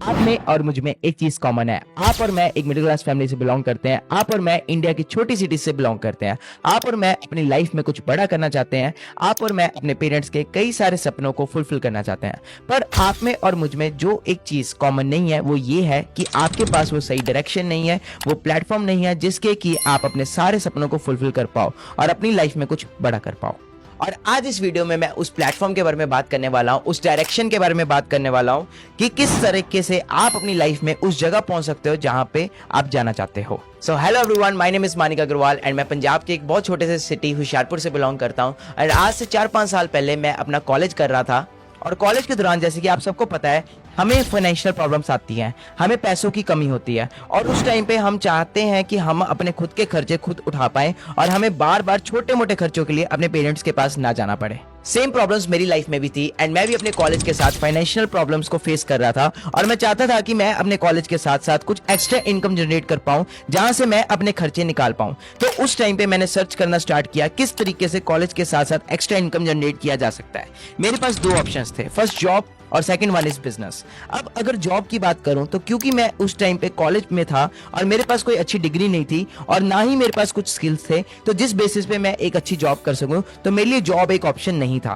आप में और मुझ में एक चीज कॉमन है। आप और मैं एक मिडिल क्लास फैमिली से बिलोंग करते हैं। आप और मैं इंडिया की छोटी सिटी से बिलोंग करते हैं। आप और मैं अपनी लाइफ में कुछ बड़ा करना चाहते हैं। आप और मैं अपने पेरेंट्स के कई सारे सपनों को फुलफिल करना चाहते हैं। पर आप में और मुझ में जो एक चीज कॉमन नहीं है वो ये है कि आपके पास वो सही डायरेक्शन नहीं है, वो प्लेटफॉर्म नहीं है जिसके कि आप अपने सारे सपनों को फुलफिल कर पाओ और अपनी लाइफ में कुछ बड़ा कर पाओ। और आज इस वीडियो में मैं उस प्लेटफॉर्म के बारे में बात करने वाला हूं, उस डायरेक्शन के बारे में बात करने वाला हूं कि किस तरीके से आप अपनी लाइफ में उस जगह पहुंच सकते हो जहां पे आप जाना चाहते हो। So hello everyone, my name is Manik Agarwal and मैं पंजाब के एक बहुत छोटे से सिटी होशियारपुर से बिलोंग करता हूं। और आज से 4-5 साल पहले मैं अपना कॉलेज कर रहा था और कॉलेज के दौरान जैसे कि आप सबको पता है हमें फाइनेंशियल प्रॉब्लम्स आती हैं, हमें पैसों की कमी होती है और उस टाइम पे हम चाहते हैं कि हम अपने खुद के खर्चे खुद उठा पाएं और हमें बार बार छोटे मोटे खर्चों के लिए अपने पेरेंट्स के पास ना जाना पड़े। सेम प्रॉब्लम्स मेरी लाइफ में भी थी एंड मैं भी अपने कॉलेज के साथ फाइनेंशियल प्रॉब्लम्स को फेस कर रहा था और मैं चाहता था कि मैं अपने कॉलेज के साथ साथ कुछ एक्स्ट्रा इनकम जनरेट कर पाऊं जहां से मैं अपने खर्चे निकाल पाऊं। तो उस टाइम पे मैंने सर्च करना स्टार्ट किया किस तरीके से कॉलेज के साथ साथ एक्स्ट्रा इनकम जनरेट किया जा सकता है। मेरे पास 2 ऑप्शंस थे, फर्स्ट जॉब और सेकंड वन इज बिजनेस। अब अगर जॉब की बात करूं तो क्योंकि मैं उस टाइम पे कॉलेज में था और मेरे पास कोई अच्छी डिग्री नहीं थी और ना ही मेरे पास कुछ स्किल्स थे तो जिस बेसिस पे मैं एक अच्छी जॉब कर सकूं तो मेरे लिए जॉब एक ऑप्शन नहीं था।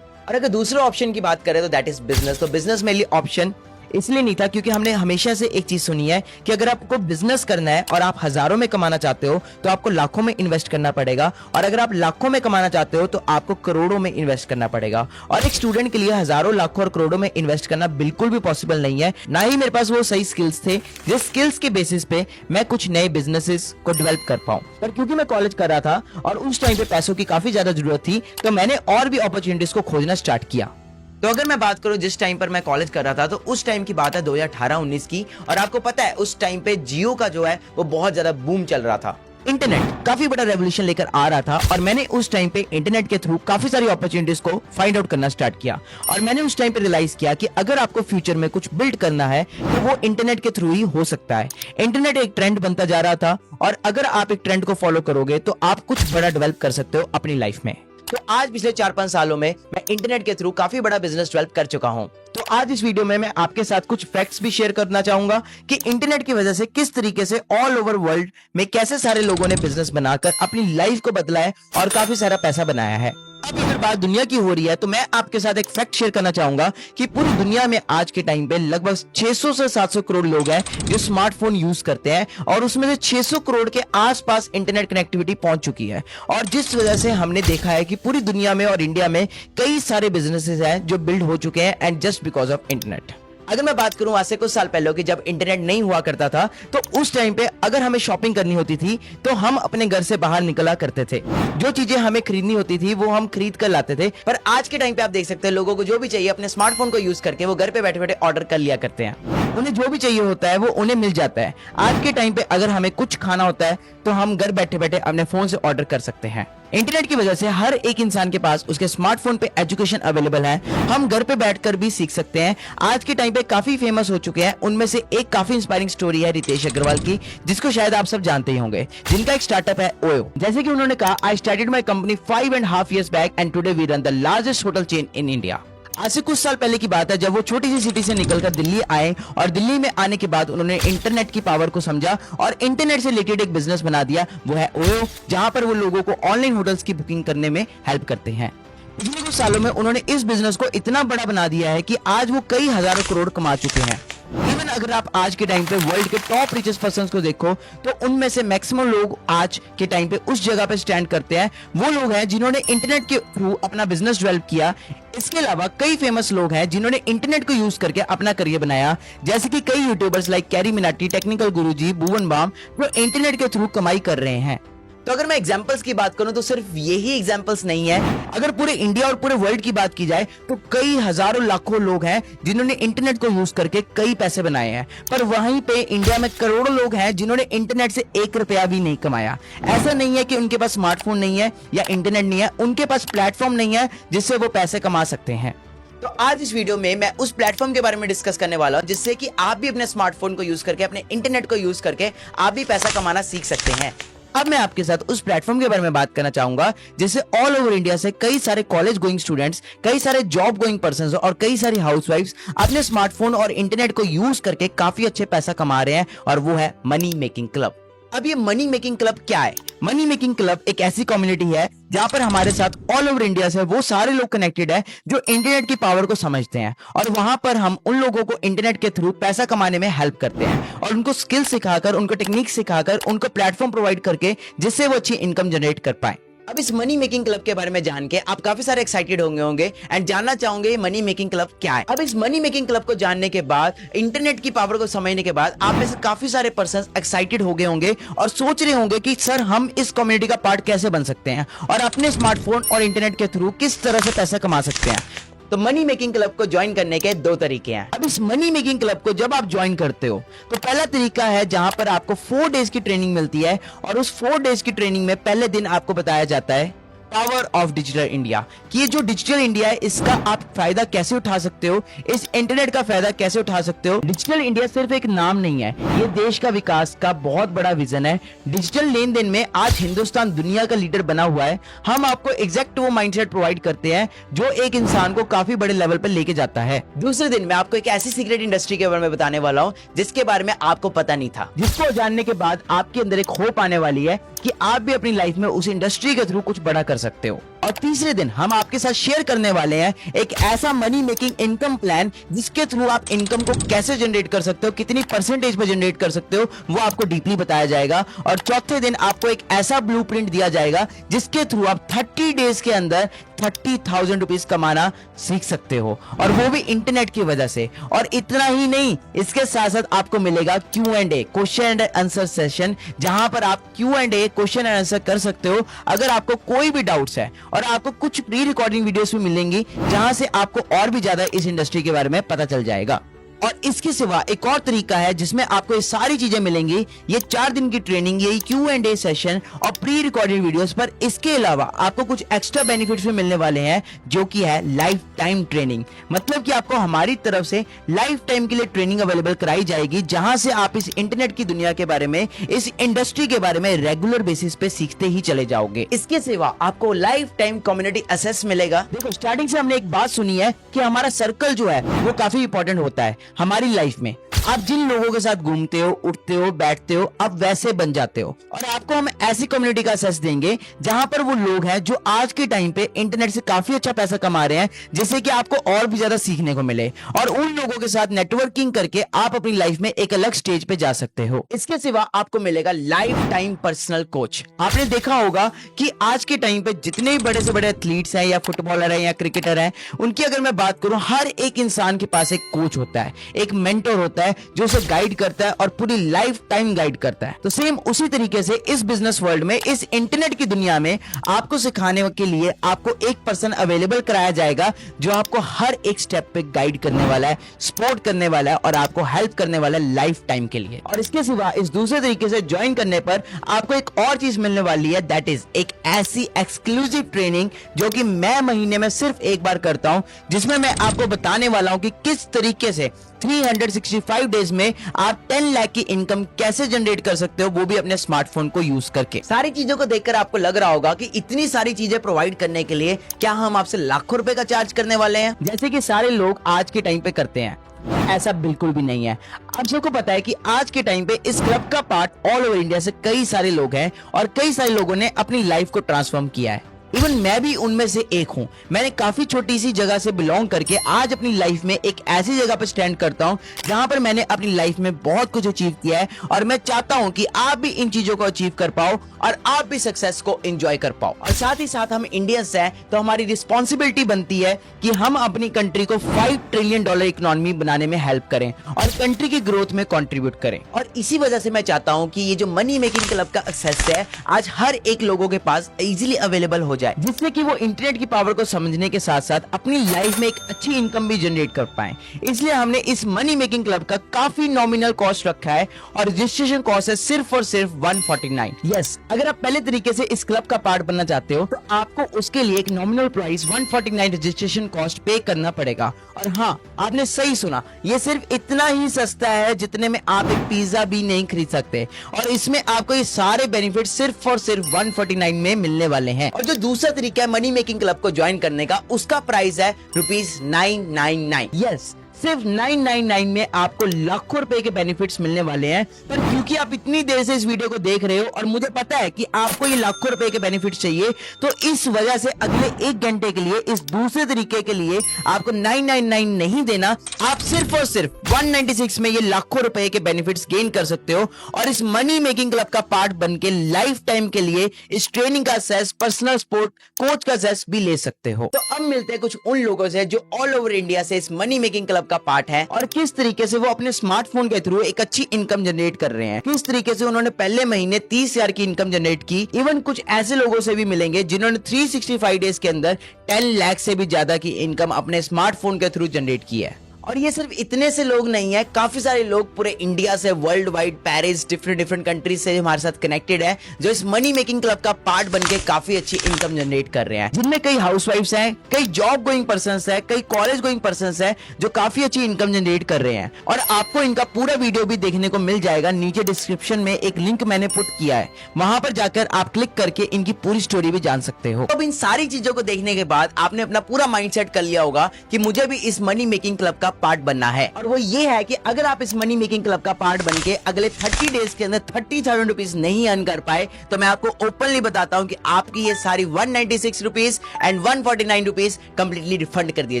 और अगर दूसरे ऑप्शन की बात करें तो दैट इज बिजनेस। तो बिजनेस मेरे लिए ऑप्शन इसलिए नहीं था क्योंकि हमने हमेशा से एक चीज सुनी है कि अगर आपको बिजनेस करना है और आप हजारों में कमाना चाहते हो तो आपको लाखों में इन्वेस्ट करना पड़ेगा और अगर आप लाखों में कमाना चाहते हो तो आपको करोड़ों में इन्वेस्ट करना पड़ेगा। और एक स्टूडेंट के लिए हजारों लाखों और करोड़ों में इन्वेस्ट करना बिल्कुल भी पॉसिबल नहीं है, ना ही मेरे पास वो सही स्किल्स थे जिस स्किल्स के बेसिस पे मैं कुछ नए बिजनेसेस को डेवलप कर पाऊं। पर क्योंकि मैं कॉलेज कर रहा था और उस टाइम पे पैसों की काफी ज्यादा जरूरत थी तो मैंने और भी अपॉर्चुनिटीज को खोजना स्टार्ट किया। तो अगर मैं बात करूं जिस टाइम पर मैं कॉलेज कर रहा था तो उस टाइम की बात है 2018-19 की और आपको पता है उस टाइम पे जियो का जो है वो बहुत ज्यादा बूम चल रहा था। इंटरनेट काफी बड़ा रेवोल्यूशन लेकर आ रहा था और मैंने उस टाइम पे इंटरनेट के थ्रू काफी सारी अपॉर्चुनिटीज को फाइंड आउट करना स्टार्ट किया और मैंने उस टाइम पे रियलाइज किया कि अगर आपको फ्यूचर में कुछ बिल्ड करना है तो वो इंटरनेट के थ्रू ही हो सकता है। इंटरनेट एक ट्रेंड बनता जा रहा था और अगर आप एक ट्रेंड को फॉलो करोगे तो आप कुछ बड़ा डेवलप कर सकते हो अपनी लाइफ में। तो आज पिछले 4-5 सालों में मैं इंटरनेट के थ्रू काफी बड़ा बिजनेस डेवलप कर चुका हूं। तो आज इस वीडियो में मैं आपके साथ कुछ फैक्ट्स भी शेयर करना चाहूंगा कि इंटरनेट की वजह से किस तरीके से ऑल ओवर वर्ल्ड में कैसे सारे लोगों ने बिजनेस बनाकर अपनी लाइफ को बदला है और काफी सारा पैसा बनाया है। अब अगर बात दुनिया की हो रही है तो मैं आपके साथ एक फैक्ट शेयर करना चाहूंगा कि पूरी दुनिया में आज के टाइम पे लगभग 600 से 700 करोड़ लोग हैं जो स्मार्टफोन यूज करते हैं और उसमें से 600 करोड़ के आसपास इंटरनेट कनेक्टिविटी पहुंच चुकी है। और जिस वजह से हमने देखा है कि पूरी दुनिया में और इंडिया में कई सारे बिजनेसेस हैं जो बिल्ड हो चुके हैं and just because of internet. अगर मैं बात करूं आज से कुछ साल पहले की जब इंटरनेट नहीं हुआ करता था तो उस टाइम पे अगर हमें शॉपिंग करनी होती थी तो हम अपने घर से बाहर निकला करते थे, जो चीजें हमें खरीदनी होती थी वो हम खरीद कर लाते थे। पर आज के टाइम पे आप देख सकते हैं लोगों को जो भी चाहिए अपने स्मार्टफोन को यूज करके वो घर पे बैठे बैठे ऑर्डर कर लिया करते हैं। उन्हें जो भी चाहिए होता है वो उन्हें मिल जाता है। आज के टाइम पे अगर हमें कुछ खाना होता है तो हम घर बैठे बैठे अपने फोन से ऑर्डर कर सकते हैं। इंटरनेट की वजह से हर एक इंसान के पास उसके स्मार्टफोन पे एजुकेशन अवेलेबल है, हम घर पे बैठकर भी सीख सकते हैं। आज के टाइम पे काफी फेमस हो चुके हैं, उनमें से एक काफी इंस्पायरिंग स्टोरी है रितेश अग्रवाल की जिसको शायद आप सब जानते ही होंगे, जिनका एक स्टार्टअप है ओयो। जैसे कि उन्होंने कहा, I started my company 5.5 years back and today we run the largest hotel chain in India. आज से कुछ साल पहले की बात है जब वो छोटी सी सिटी से निकलकर दिल्ली आए और दिल्ली में आने के बाद उन्होंने इंटरनेट की पावर को समझा और इंटरनेट से रिलेटेड एक बिजनेस बना दिया, वो है ओयो, जहां पर वो लोगों को ऑनलाइन होटल्स की बुकिंग करने में हेल्प करते हैं। पिछले कुछ सालों में उन्होंने इस बिजनेस को इतना बड़ा बना दिया है कि आज वो कई हजारों करोड़ कमा चुके हैं। इवन अगर आप आज के टाइम पे वर्ल्ड के टॉप रिचेस्ट पर्संस को देखो तो उनमें से मैक्सिमम लोग आज के टाइम पे उस जगह पे स्टैंड करते हैं वो लोग हैं जिन्होंने इंटरनेट के थ्रू अपना बिजनेस डेवलप किया। इसके अलावा कई फेमस लोग हैं जिन्होंने इंटरनेट को यूज करके अपना करियर बनाया, जैसे कि कई YouTubers like Carry Minati, technical Guruji, Bhuvan Bam जो इंटरनेट के थ्रू कमाई कर रहे हैं। तो अगर मैं एग्जांपल्स की बात करूं तो सिर्फ यही एग्जांपल्स नहीं है, अगर पूरे इंडिया और पूरे वर्ल्ड की बात की जाए तो कई हजारों लाखों लोग हैं जिन्होंने इंटरनेट को यूज करके कई पैसे बनाए हैं। पर वहीं पे इंडिया में करोड़ों लोग हैं जिन्होंने इंटरनेट से 1 रुपया भी नहीं कमाया। ऐसा नहीं है कि उनके पास स्मार्टफोन नहीं है या इंटरनेट नहीं है, उनके पास प्लेटफॉर्म नहीं है जिससे वो पैसे कमा सकते हैं। तो आज इस वीडियो में मैं उस प्लेटफॉर्म के बारे में डिस्कस करने वाला हूं जिससे कि आप भी अपने स्मार्टफोन को यूज करके, अपने इंटरनेट को यूज करके आप भी पैसा कमाना सीख सकते हैं। अब मैं आपके साथ उस प्लेटफॉर्म के बारे में बात करना चाहूंगा जिससे ऑल ओवर इंडिया से कई सारे कॉलेज गोइंग स्टूडेंट्स, कई सारे जॉब गोइंग पर्संस और कई सारी हाउसवाइफ्स अपने स्मार्टफोन और इंटरनेट को यूज करके काफी अच्छे पैसा कमा रहे हैं, और वो है मनी मेकिंग क्लब। अब ये मनी मेकिंग क्लब क्या है? मनी मेकिंग क्लब एक ऐसी कम्युनिटी है जहां पर हमारे साथ ऑल ओवर इंडिया से वो सारे लोग कनेक्टेड है जो इंटरनेट की पावर को समझते हैं, और वहां पर हम उन लोगों को इंटरनेट के थ्रू पैसा कमाने में हेल्प करते हैं और उनको स्किल सिखाकर, उनको टेक्निक सिखाकर, उनको प्लेटफॉर्म प्रोवाइड करके जिससे वो अच्छी इनकम जनरेट कर पाए। अब इस मनी मेकिंग क्लब के बारे में जान के आप काफी सारे एक्साइटेड होंगे एंड जानना चाहोगे मनी मेकिंग क्लब क्या है। अब इस मनी मेकिंग क्लब को जानने के बाद, इंटरनेट की पावर को समझने के बाद, आप में से काफी सारे पर्सन एक्साइटेड हो गए होंगे और सोच रहे होंगे कि सर हम इस कम्युनिटी का पार्ट कैसे बन सकते हैं और अपने स्मार्टफोन और इंटरनेट के थ्रू किस तरह से पैसा कमा सकते हैं। तो मनी मेकिंग क्लब को ज्वाइन करने के 2 तरीके हैं। अब इस मनी मेकिंग क्लब को जब आप ज्वाइन करते हो तो पहला तरीका है जहां पर आपको 4 डेज की ट्रेनिंग मिलती है, और उस 4 डेज की ट्रेनिंग में पहले दिन आपको बताया जाता है पावर ऑफ डिजिटल इंडिया, कि ये जो डिजिटल इंडिया है इसका आप फायदा कैसे उठा सकते हो, इस इंटरनेट का फायदा कैसे उठा सकते हो। डिजिटल इंडिया सिर्फ एक नाम नहीं है, ये देश का विकास का बहुत बड़ा विजन है। डिजिटल लेन देन में आज हिंदुस्तान दुनिया का लीडर बना हुआ है। हम आपको एग्जैक्ट वो माइंडसेट प्रोवाइड करते हैं जो एक इंसान को काफी बड़े लेवल पर लेके जाता है। दूसरे दिन मैं आपको एक ऐसी सीक्रेट इंडस्ट्री के बारे में बताने वाला हूँ जिसके बारे में आपको पता नहीं था, जिसको जानने के बाद आपके अंदर एक होप आने वाली है कि आप भी अपनी लाइफ में उस इंडस्ट्री के थ्रू कुछ बड़ा कर सकते हो। और तीसरे दिन हम आपके साथ शेयर करने वाले हैं एक ऐसा मनी मेकिंग इनकम प्लान जिसके थ्रू आप इनकम को कैसे जनरेट कर सकते हो, कितनी परसेंटेज पे जनरेट कर सकते हो, वो आपको डीपली बताया जाएगा। और चौथे दिन आपको एक ऐसा ब्लूप्रिंट दिया जाएगा जिसके थ्रू आप 30 डेज के अंदर 30,000 रुपीज कमाना सीख सकते हो, और वो भी इंटरनेट की वजह से। और इतना ही नहीं, इसके साथ साथ आपको मिलेगा Q&A, question and answer session, जहां पर आप Q&A, क्वेश्चन एंड आंसर कर सकते हो अगर आपको कोई भी डाउट्स है। और आपको कुछ प्री रिकॉर्डिंग वीडियोस भी मिलेंगी जहां से आपको और भी ज्यादा इस इंडस्ट्री के बारे में पता चल जाएगा। और इसके सिवा एक और तरीका है जिसमें आपको ये सारी चीजें मिलेंगी, ये 4 दिन की ट्रेनिंग, ये Q&A सेशन और प्री रिकॉर्डेड वीडियोस पर। इसके अलावा आपको कुछ एक्स्ट्रा बेनिफिट्स भी मिलने वाले हैं जो कि है लाइफ टाइम ट्रेनिंग। मतलब कि आपको हमारी तरफ से लाइफ टाइम के लिए ट्रेनिंग अवेलेबल कराई जाएगी, जहां से आप इस इंटरनेट की दुनिया के बारे में, इस इंडस्ट्री के बारे में रेगुलर बेसिस पे सीखते ही चले जाओगे। इसके सिवा आपको लाइफ टाइम कम्युनिटी एक्सेस मिलेगा। देखो, स्टार्टिंग से हमने एक बात सुनी है कि हमारा सर्कल जो है वो काफी इंपॉर्टेंट होता है हमारी लाइफ में। आप जिन लोगों के साथ घूमते हो, उठते हो, बैठते हो, आप वैसे बन जाते हो। और आपको हम ऐसी कम्युनिटी का एक्सेस देंगे जहां पर वो लोग हैं जो आज के टाइम पे इंटरनेट से काफी अच्छा पैसा कमा रहे हैं, जिससे कि आपको और भी ज्यादा सीखने को मिले, और उन लोगों के साथ नेटवर्किंग करके आप अपनी लाइफ में एक अलग स्टेज पे जा सकते हो। इसके सिवा आपको मिलेगा लाइफ टाइम पर्सनल कोच। आपने देखा होगा कि आज के टाइम पे जितने भी बड़े से बड़े एथलीट्स हैं या फुटबॉलर हैं या क्रिकेटर हैं, उनकी अगर मैं बात करूं, हर एक इंसान के पास एक कोच होता है, एक मेंटर होता है जो उसे गाइड करता है और पूरी लाइफ टाइम गाइड करता है। तो सेम उसी तरीके से इस बिजनेस वर्ल्ड में, इस इंटरनेट की दुनिया में आपको सिखाने के लिए आपको एक पर्सन अवेलेबल कराया जाएगा जो आपको हर एक स्टेप पे गाइड करने वाला है, सपोर्ट करने वाला है और आपको हेल्प करने वाला है लाइफ टाइम के लिए। और इसके सिवा इस दूसरे तरीके से ज्वाइन करने पर आपको एक और चीज मिलने वाली है, दैट इज एक ऐसी एक्सक्लूसिव ट्रेनिंग जो कि मैं महीने में सिर्फ एक बार करता हूं, जिसमें मैं आपको बताने वाला हूं कि किस तरीके से 365 डेज में आप 10 लाख की इनकम कैसे जनरेट कर सकते हो, वो भी अपने स्मार्टफोन को यूज करके। सारी चीजों को देखकर आपको लग रहा होगा कि इतनी सारी चीजें प्रोवाइड करने के लिए क्या हम आपसे लाखों रुपए का चार्ज करने वाले हैं, जैसे कि सारे लोग आज के टाइम पे करते हैं। ऐसा बिल्कुल भी नहीं है। आप सबको पता है कि आज के टाइम पे इस क्लब का पार्ट ऑल ओवर इंडिया से कई सारे लोग हैं और कई सारे लोगों ने अपनी लाइफ को ट्रांसफॉर्म किया है। इवन मैं भी उनमें से एक हूं। मैंने काफी छोटी सी जगह से बिलोंग करके आज अपनी लाइफ में एक ऐसी जगह पर स्टैंड करता हूं जहां पर मैंने अपनी लाइफ में बहुत कुछ अचीव किया है, और मैं चाहता हूं कि आप भी इन चीजों को अचीव कर पाओ और आप भी सक्सेस को एंजॉय कर पाओ। और साथ ही साथ हम इंडियंस हैं तो हमारी रिस्पॉन्सिबिलिटी बनती है कि हम अपनी कंट्री को $5 ट्रिलियन इकोनॉमी बनाने में हेल्प करें और कंट्री की ग्रोथ में कंट्रीब्यूट करें। और इसी वजह से मैं चाहता हूं कि ये जो मनी मेकिंग क्लब का एक्सेस है आज हर एक लोगों के पास इजीली अवेलेबल हो जाए, जिससे कि वो इंटरनेट की पावर को समझने के साथ साथ अपनी लाइफ में एक अच्छी इनकम भी जनरेट कर पाए। इसलिए हमने इस मनी मेकिंग क्लब का काफी नॉमिनल कॉस्ट रखा है और रजिस्ट्रेशन कॉस्ट है सिर्फ और सिर्फ 149। यस, अगर आप पहले तरीके से इस क्लब का पार्ट बनना चाहते हो तो आपको उसके लिए एक नॉमिनल प्राइस 149 रजिस्ट्रेशन कॉस्ट पे करना पड़ेगा। और हाँ, आपने सही सुना, ये सिर्फ इतना ही सस्ता है जितने में आप एक पिज्जा भी नहीं खरीद सकते, और इसमें आपको ये सारे बेनिफिट सिर्फ और सिर्फ 149 में मिलने वाले हैं। और जो दूसरा तरीका है मनी मेकिंग क्लब को ज्वाइन करने का, उसका प्राइस है ₹999। यस, सिर्फ 999 में आपको लाखों रुपए के बेनिफिट्स मिलने वाले हैं। पर क्योंकि आप इतनी देर से इस वीडियो को देख रहे हो और मुझे पता है कि आपको ये लाखों रुपए के बेनिफिट्स चाहिए, तो इस वजह से अगले 1 घंटे के लिए इस दूसरे तरीके के लिए आपको 999 नहीं देना, आप सिर्फ और सिर्फ 196 में ये लाखों रुपए के बेनिफिट्स गेन कर सकते हो और इस मनी मेकिंग क्लब का पार्ट बन के लाइफ टाइम के लिए इस ट्रेनिंग का सेस, पर्सनल सपोर्ट कोच का सेस भी ले सकते हो। तो अब मिलते हैं कुछ उन लोगों से जो ऑल ओवर इंडिया से इस मनी मेकिंग क्लब का पार्ट है और किस तरीके से वो अपने स्मार्टफोन के थ्रू एक अच्छी इनकम जनरेट कर रहे हैं, किस तरीके से उन्होंने पहले महीने 30,000 की इनकम जनरेट की। इवन कुछ ऐसे लोगों से भी मिलेंगे जिन्होंने 365 डेज के अंदर 10 लाख से भी ज्यादा की इनकम अपने स्मार्टफोन के थ्रू जनरेट की है। और ये सिर्फ इतने से लोग नहीं है, काफी सारे लोग पूरे इंडिया से, world wide, Paris, different countries से हमारे साथ कनेक्टेड है, जो इस मनी मेकिंग क्लब का पार्ट बनके काफी अच्छी इनकम जनरेट कर रहे हैं, जिनमें कई हाउसवाइफ्स हैं, कई जॉब गोइंग पर्सन्स हैं, कई कॉलेज गोइंग पर्सन्स हैं, जो काफी अच्छी इनकम जनरेट कर रहे हैं। और आपको इनका पूरा वीडियो भी देखने को मिल जाएगा, नीचे डिस्क्रिप्शन में एक लिंक मैंने पुट किया है, वहां पर जाकर आप क्लिक करके इनकी पूरी स्टोरी भी जान सकते हो। अब इन सारी चीजों को देखने के बाद आपने अपना पूरा माइंडसेट कर लिया होगा कि मुझे भी इस मनी मेकिंग क्लब का पार्ट बनना है, और वो ये है कि अगर आप इस मनी मेकिंग क्लब का पार्ट बनके अगले 30 डेज के अंदर 30,000 रुपीज नहीं अर्न कर पाए, तो मैं आपको ओपनली बताता हूं कि आपकी ये सारी 196 rupees and 149 rupees completely refund कर दिए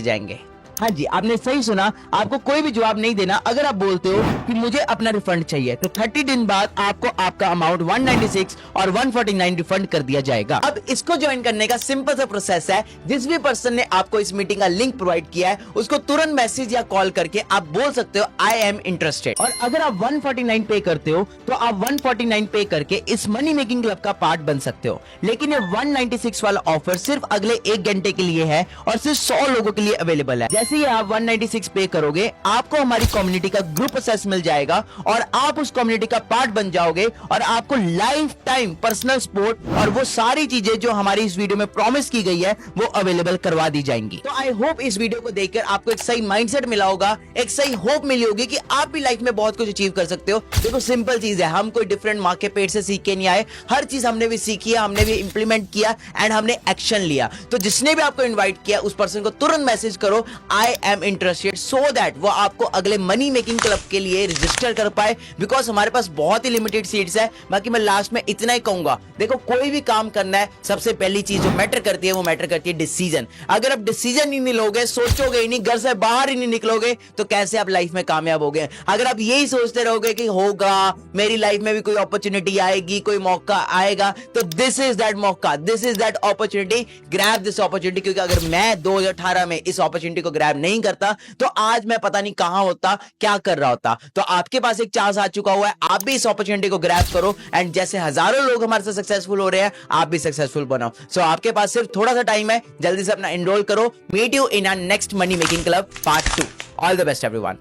जाएंगे। हाँ जी, आपने सही सुना, आपको कोई भी जवाब नहीं देना। अगर आप बोलते हो कि मुझे अपना रिफंड चाहिए, तो 30 दिन बाद आपको आपका अमाउंट 196 और 149 रिफंड कर दिया जाएगा। अब इसको ज्वाइन करने का सिंपल सा प्रोसेस है, जिस भी पर्सन ने आपको इस मीटिंग का लिंक प्रोवाइड किया है उसको तुरंत मैसेज या कॉल करके आप बोल सकते हो आई एम इंटरेस्टेड। और अगर आप 149 पे करते हो तो आप 149 पे करके इस मनी मेकिंग क्लब का पार्ट बन सकते हो। लेकिन ये 196 वाला ऑफर सिर्फ अगले 1 घंटे के लिए है और सिर्फ 100 लोगों के लिए अवेलेबल है। जैसे ही आप 196 पे करोगे, आपको हमारी कम्युनिटी का ग्रुप एक्सेस मिल जाएगा और आप उस कम्युनिटी का पार्ट बन जाओगे और आपको लाइफ टाइम पर्सनल सपोर्ट और वो सारी चीजें जो हमारी इस वीडियो में प्रॉमिस की गई है वो अवेलेबल करवा दी जाएंगी। तो आई होप इस वीडियो को देखकर आपको एक सही माइंडसेट मिला होगा, एक सही होप मिली होगी कि आप भी लाइफ में बहुत कुछ अचीव कर सकते हो। देखो, सिंपल चीज है, हम कोई डिफरेंट माँ के पेट से सीख के नहीं आए, हर चीज हमने भी सीखी है, हमने भी इंप्लीमेंट किया एंड हमने एक्शन लिया। तो जिसने भी आपको इन्वाइट किया उस पर्सन को तुरंत मैसेज करो I am interested, so that वो आपको अगले मनी मेकिंग क्लब के लिए रजिस्टर कर पाए, बिकॉज हमारे पास बहुत ही लिमिटेड सीट्स है। बाकी मैं लास्ट में इतना ही कहूंगा, देखो कोई भी काम करना है, सबसे पहली चीज जो मैटर करती है वो मैटर करती है डिसीजन। अगर आप डिसीजन ही नहीं लोगे, सोचोगे ही नहीं, घर से बाहर ही नहीं निकलोगे, तो कैसे आप लाइफ में कामयाब होगे। अगर आप यही सोचते रहोगे कि होगा, मेरी लाइफ में भी कोई अपॉर्चुनिटी आएगी, कोई मौका आएगा, तो दिस इज दैट मौका, this is that opportunity, grab this opportunity. क्योंकि अगर मैं 2018 में इस अपॉर्चुनिटी को ग्रैब नहीं करता तो आज मैं पता नहीं कहां होता, क्या कर रहा होता। तो आपके पास एक चांस आ चुका हुआ है, आप भी इस अपॉर्चुनिटी को ग्रैब करो एंड जैसे हजारों लोग हमारे साथ सक्सेसफुल हो रहे हैं, आप भी सक्सेसफुल बनाओ। सो आपके पास सिर्फ थोड़ा सा टाइम है, जल्दी से अपना एनरोल करो। Meet you in our next money making club part 2। All the best everyone.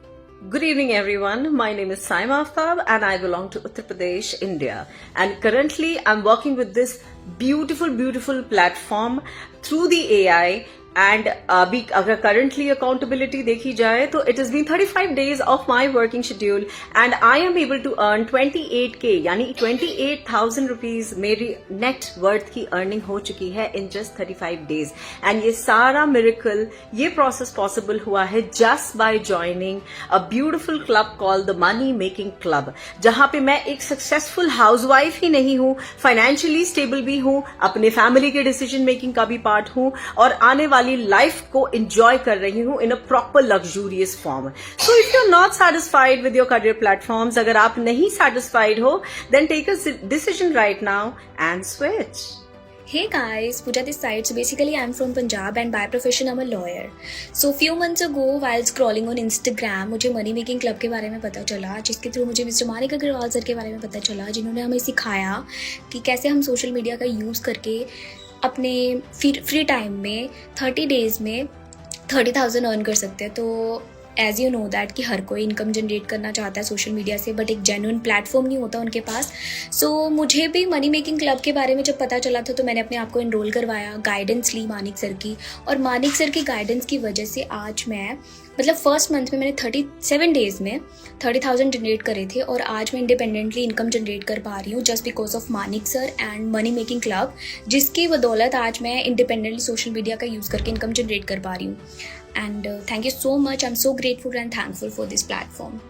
Good evening, everyone. My name is Saima Aftab and I belong to Uttar Pradesh, India. And currently, I'm working with this beautiful platform through the AI. And अभी अगर currently accountability देखी जाए तो it has been 35 days of my working schedule and I am able to earn 28K यानी 28,000 rupees मेरी net worth की earning हो चुकी है in just 35 days. And ये सारा miracle, ये process possible हुआ है just by joining a beautiful club called the Money Making Club, जहाँ पे मैं एक successful housewife ही नहीं हूँ, financially stable भी हूँ, अपने family के decision making का भी part हूँ और आने वाली लाइफ को एंजॉय कर रही हूं in a proper luxurious form. So if you are not satisfied with your career platforms, अगर आप नहीं सैटिस्फाइड हो, then take a decision right now and switch. Hey guys, Pooja this side. So basically I'm from Punjab and by profession I'm a lawyer. So few months ago while scrolling on Instagram मुझे money making club के बारे में पता चला, जिसके through मुझे mister Manik Agarwal sir के बारे में पता चला, जिन्होंने हमें सिखाया कि कैसे हम सोशल मीडिया का यूज़ करके अपने फ्री टाइम में 30 डेज़ में 30,000 अर्न कर सकते हैं। तो एज़ यू नो दैट कि हर कोई इनकम जनरेट करना चाहता है सोशल मीडिया से, बट एक जेन्युइन प्लेटफॉर्म नहीं होता उनके पास। सो मुझे भी मनी मेकिंग क्लब के बारे में जब पता चला था तो मैंने अपने आप को इनरोल करवाया, गाइडेंस ली मानिक सर की, और मानिक सर की गाइडेंस की वजह से आज मैं मतलब फर्स्ट मंथ में मैंने 37 डेज़ में 30,000 जनरेट करे थे, और आज मैं इंडिपेंडेंटली इनकम जनरेट कर पा रही हूँ just because of Manik sir and money making club, जिसकी बदौलत आज मैं इंडिपेंडेंटली सोशल मीडिया का यूज़ करके इनकम जनरेट कर पा रही हूँ। And thank you so much. I'm so grateful and thankful for this platform.